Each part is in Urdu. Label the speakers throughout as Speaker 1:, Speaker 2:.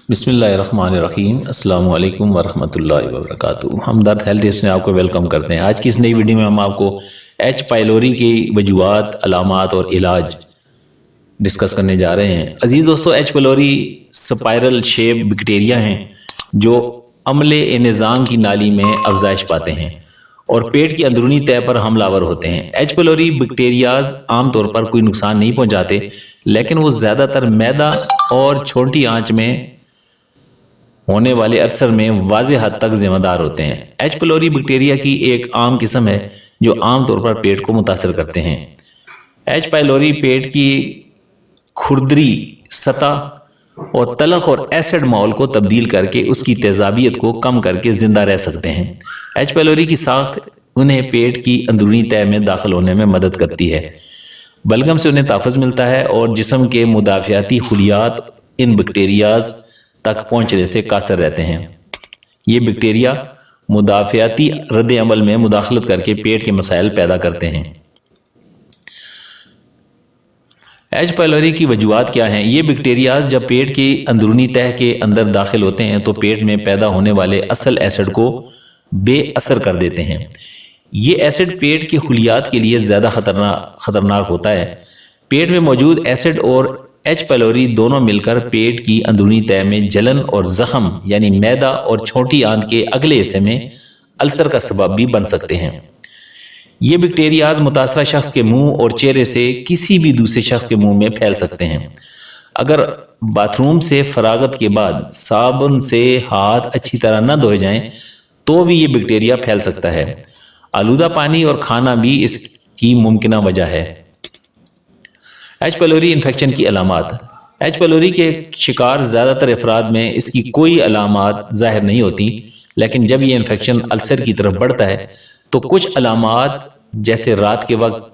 Speaker 1: بسم اللہ الرحمن الرحیم۔ السلام علیکم ورحمۃ اللہ وبرکاتہ۔ ہمدرد ہیلتھ ٹپس میں آپ کو ویلکم کرتے ہیں۔ آج کی اس نئی ویڈیو میں ہم آپ کو ایچ پائلوری کی وجوہات، علامات اور علاج ڈسکس کرنے جا رہے ہیں۔ عزیز دوستو، H pylori spiral shape bacteria ہیں جو عملے نظام کی نالی میں افزائش پاتے ہیں اور پیٹ کی اندرونی تہہ پر حملہ آور ہوتے ہیں۔ ایچ پائلوری بیکٹیریاز عام طور پر کوئی نقصان نہیں پہنچاتے، لیکن وہ زیادہ تر معدہ اور چھوٹی آنچ میں ہونے والے عرصر میں واضح حد تک ذمہ دار ہوتے ہیں۔ ایچ پائلوری بیکٹیریا کی ایک عام قسم ہے جو عام طور پر پیٹ کو متاثر کرتے ہیں۔ ایچ پائلوری پیٹ کی کھردری سطح اور تلخ اور ایسڈ ماحول کو تبدیل کر کے اس کی تیزابیت کو کم کر کے زندہ رہ سکتے ہیں۔ ایچ پائلوری کی ساخت انہیں پیٹ کی اندرونی تہہ میں داخل ہونے میں مدد کرتی ہے۔ بلغم سے انہیں تحفظ ملتا ہے اور جسم کے مدافعاتی خلیات ان بیکٹیریاز تک پہنچنے سے قاصر رہتے ہیں۔ یہ بیکٹیریا مدافعاتی رد عمل میں مداخلت کر کے پیٹ کے مسائل پیدا کرتے ہیں۔ ایچ پائلوری کی وجوہات کیا ہیں؟ یہ بیکٹیریاز جب پیٹ کی اندرونی تہہ کے اندر داخل ہوتے ہیں تو پیٹ میں پیدا ہونے والے اصل ایسڈ کو بے اثر کر دیتے ہیں۔ یہ ایسڈ پیٹ کی خلیات کے لیے زیادہ خطرناک ہوتا ہے۔ پیٹ میں موجود ایسڈ اور ایچ پائلوری دونوں مل کر پیٹ کی اندرونی تہہ میں جلن اور زخم یعنی معدہ اور چھوٹی آنت کے اگلے حصے میں السر کا سبب بھی بن سکتے ہیں۔ یہ بیکٹیریاز متاثرہ شخص کے منہ اور چہرے سے کسی بھی دوسرے شخص کے منہ میں پھیل سکتے ہیں۔ اگر باتھ روم سے فراغت کے بعد صابن سے ہاتھ اچھی طرح نہ دھوئے جائیں تو بھی یہ بیکٹیریا پھیل سکتا ہے۔ آلودہ پانی اور کھانا بھی اس کی ممکنہ وجہ ہے۔ ایچ پائلوری انفیکشن کی علامات۔ ایچ پائلوری کے شکار زیادہ تر افراد میں اس کی کوئی علامات ظاہر نہیں ہوتی، لیکن جب یہ انفیکشن السر کی طرف بڑھتا ہے تو کچھ علامات جیسے رات کے وقت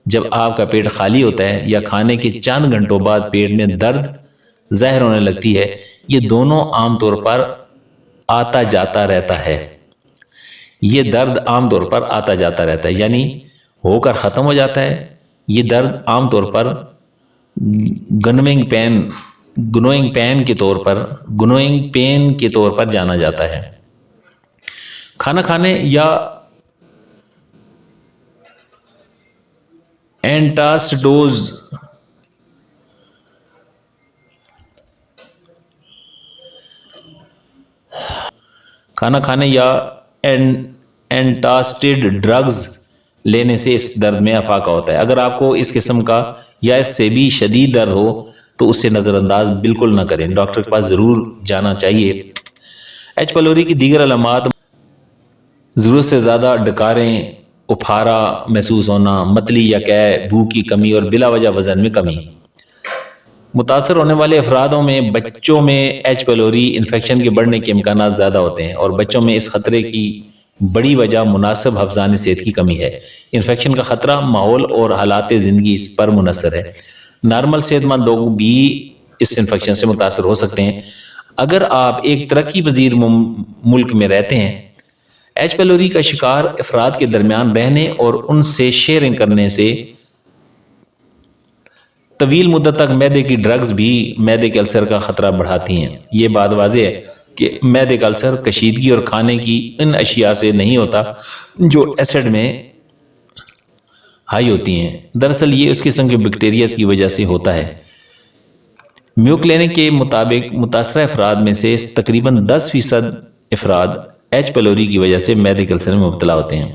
Speaker 1: جب آپ کا پیٹ خالی ہوتا ہے یا کھانے کے چند گھنٹوں بعد پیٹ میں درد ظاہر ہونے لگتی ہے، یہ دونوں عام طور پر آتا جاتا رہتا ہے۔ یہ درد عام طور پر آتا جاتا رہتا ہے یعنی ہو کر ختم ہو جاتا ہے۔ یہ درد عام طور پر گنوئنگ پین کے طور پر جانا جاتا ہے۔ کھانا کھانے یا اینٹاسٹوز اینٹاسٹڈ ڈرگز لینے سے اس درد میں افاقہ ہوتا ہے۔ اگر آپ کو اس قسم کا یا اس سے بھی شدید درد ہو تو اسے نظر انداز بالکل نہ کریں، ڈاکٹر کے پاس ضرور جانا چاہیے۔ ایچ پائلوری کی دیگر علامات ضرورت سے زیادہ ڈکاریں، اپھارا محسوس ہونا، متلی یا قے، بھوک کی کمی اور بلا وجہ وزن میں کمی۔ متاثر ہونے والے افرادوں میں بچوں میں ایچ پائلوری انفیکشن کے بڑھنے کے امکانات زیادہ ہوتے ہیں اور بچوں میں اس خطرے کی بڑی وجہ مناسب حفظان صحت کی کمی ہے۔ انفیکشن کا خطرہ ماحول اور حالات زندگی پر منحصر ہے۔ نارمل صحت مند لوگ بھی اس انفیکشن سے متاثر ہو سکتے ہیں۔ اگر آپ ایک ترقی پذیر ملک میں رہتے ہیں، ایچ پائلوری کا شکار افراد کے درمیان رہنے اور ان سے شیئرنگ کرنے سے طویل مدت تک معدے کی ڈرگز بھی معدے کے السر کا خطرہ بڑھاتی ہیں۔ یہ بات واضح ہے کہ معدے کا السر کشیدگی اور کھانے کی ان اشیاء سے نہیں ہوتا جو ایسڈ میں ہائی ہوتی ہیں۔ دراصل یہ اس قسم کے بیکٹیریاز کی وجہ سے ہوتا ہے۔ میو کلینک کے مطابق متاثرہ افراد میں سے تقریباً 10% افراد ایچ پائلوری کی وجہ سے معدے کے السر میں مبتلا ہوتے ہیں۔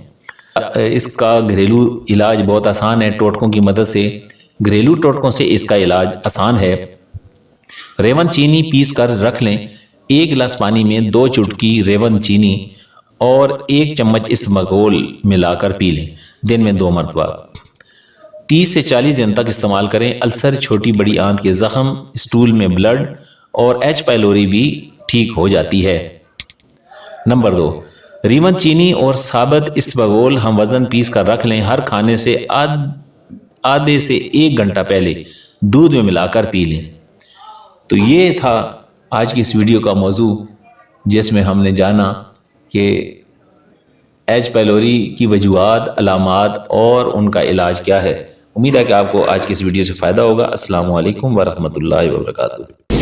Speaker 1: اس کا گھریلو علاج بہت آسان ہے۔ ٹوٹکوں کی مدد سے گھریلو ٹوٹکوں سے اس کا علاج آسان ہے۔ ریون چینی پیس کر رکھ لیں۔ 1 گلاس پانی میں 2 چٹکی ریون چینی اور 1 چمچ اسبغول ملا کر پی لیں، دن میں 2 مرتبہ۔ 30 سے 40 دن تک استعمال کریں۔ السر، چھوٹی بڑی آنت کے زخم، اسٹول میں بلڈ اور ایچ پائلوری بھی ٹھیک ہو جاتی ہے۔ نمبر 2، ریون چینی اور ثابت اسبغول ہم وزن پیس کر رکھ لیں۔ ہر کھانے سے آدھے سے 1 گھنٹہ پہلے دودھ میں ملا کر پی لیں۔ تو یہ تھا آج کی اس ویڈیو کا موضوع، جس میں ہم نے جانا کہ ایچ پائلوری کی وجوہات، علامات اور ان کا علاج کیا ہے۔ امید ہے کہ آپ کو آج کی اس ویڈیو سے فائدہ ہوگا۔ السلام علیکم ورحمۃ اللہ وبرکاتہ۔